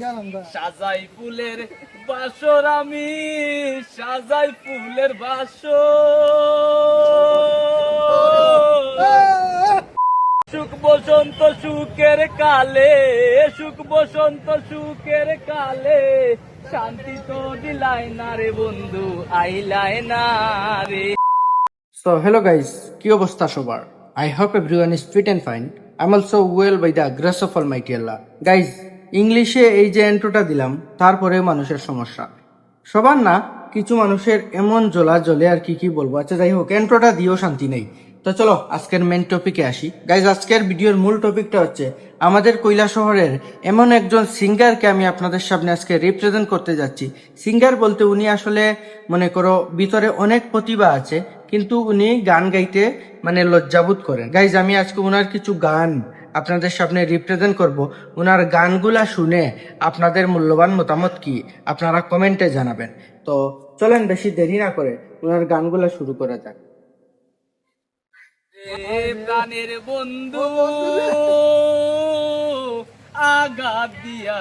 সাজাই ফুলের বাসর আমি, সাজাই ফুলের বাসর। সুখ বসন্ত সুখের কালে, সুখ বসন্ত সুখের কালে, শান্তি তো দিলাই না রে বন্ধু, আইলাই না রে। So hello guys, কি অবস্থা সবার? I hope everyone is fit and fine. I'm also well by the grace of Almighty Allah. Guys, ইংলিশে এই যে এন্ট্রোটা দিলাম, তারপরে মানুষের সমস্যা সবার না, কিছু মানুষের এমন জ্বলা জ্বলে আর কি বলবো। আচ্ছা যাই হোক, এন্ট্রোটা দিয়েও শান্তি নেই। তো চলো আজকের মেন টপিকে আসি। গাইজ, আজকের ভিডিওর মূল টপিকটা হচ্ছে আমাদের কৈলাসহরের এমন একজন সিঙ্গারকে আমি আপনাদের সামনে আজকে রিপ্রেজেন্ট করতে যাচ্ছি। সিঙ্গার বলতে উনি আসলে মনে করো ভিতরে অনেক প্রতিভা আছে, কিন্তু উনি গান গাইতে মানে লজ্জাবোধ করেন। গাইজ, আমি আজকে ওনার কিছু গান আপনাদের সামনে রিপ্রেজেন্ট করব। ওনার গানগুলা শুনে আপনাদের মূল্যবান মতামত কি আপনারা কমেন্টে জানাবেন। তো চলেন বেশি দেরি না করে ওনার গানগুলা শুরু করা যাক। প্রাণের বন্ধু আঘাত দিয়া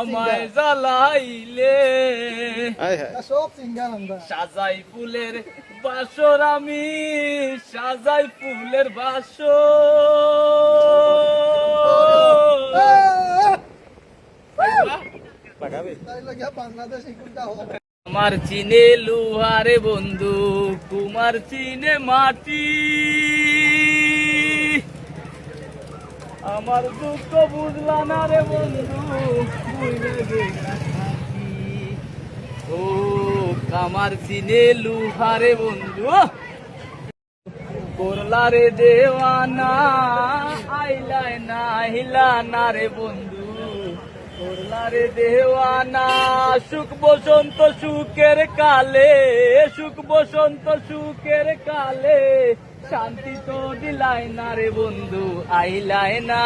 আমায় জ্বালাইলে, সাজাই ফুলের বাসর আমি, সাজাই ফুলের বাসর। আমার চিনে লুহারে বন্ধু, তোমার চিনে মাটি, আমার দুঃখ বুঝলা না রে বন্ধু, ও আমার চিনে লুহারে বন্ধু, করলা রে দেওয়ানা, আইলাই না হিলা না রে বন্ধু, করলা রে দেওয়ানা। সুখ বসন্ত সুখের কালে, সুখ বসন্ত সুখের কালে, শান্তি তো দিলাই না রে বন্ধু, আইলাই না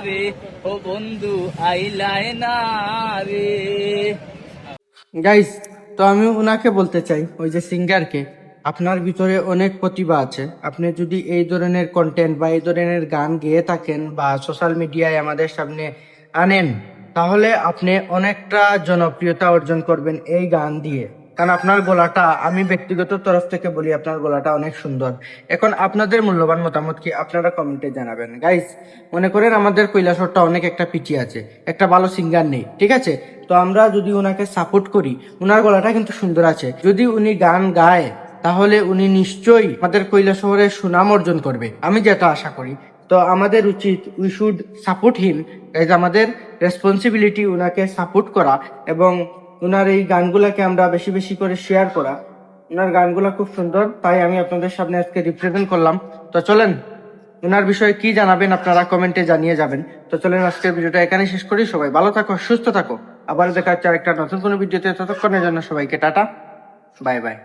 রে, ও বন্ধু আইলাই না রে। গাইস, তো আমি ওনাকে বলতে চাই, ওই যে সিঙ্গারকে, আপনার ভিতরে অনেক প্রতিভা আছে। আপনি যদি এই ধরনের কন্টেন্ট বা এই ধরনের গান গেয়ে থাকেন বা সোশ্যাল মিডিয়ায় আমাদের সামনে আনেন, তাহলে আপনি অনেকটা জনপ্রিয়তা অর্জন করবেন এই গান দিয়ে। কারণ আপনার গলাটা, আমি ব্যক্তিগত তরফ থেকে বলি, আপনার গলাটা অনেক সুন্দর। এখন আপনাদের মূল্যবান মতামত কি আপনারা কমেন্টে জানাবেন। গাইস, মনে করেন আমাদের কৈলাসহরটা অনেক একটা পিছিয়ে আছে, একটা ভালো সিঙ্গার নেই, ঠিক আছে? তো আমরা যদি ওনাকে সাপোর্ট করি, ওনার গলাটা কিন্তু সুন্দর আছে, যদি উনি গান গায় তাহলে উনি নিশ্চয়ই আমাদের কৈলাসহরে সুনাম অর্জন করবে, আমি যেটা আশা করি। তো আমাদের উচিত, উই শুড সাপোর্ট হিম। আমাদের রেসপন্সিবিলিটি ওনাকে সাপোর্ট করা এবং ওনার এই গানগুলাকে আমরা বেশি বেশি করে শেয়ার করা। ওনার গানগুলা খুব সুন্দর, তাই আমি আপনাদের সামনে আজকে রিপ্রেজেন্ট করলাম। তো চলেন ওনার বিষয়ে কি জানাবেন আপনারা কমেন্টে জানিয়ে যাবেন। তো চলেন আজকের ভিডিওটা এখানে শেষ করি। সবাই ভালো থাকো, সুস্থ থাকো, আবার দেখা হচ্ছে আরেকটা নতুন কোনো ভিডিওতে। ততক্ষণের জন্য সবাইকে টাটা, বাই বাই।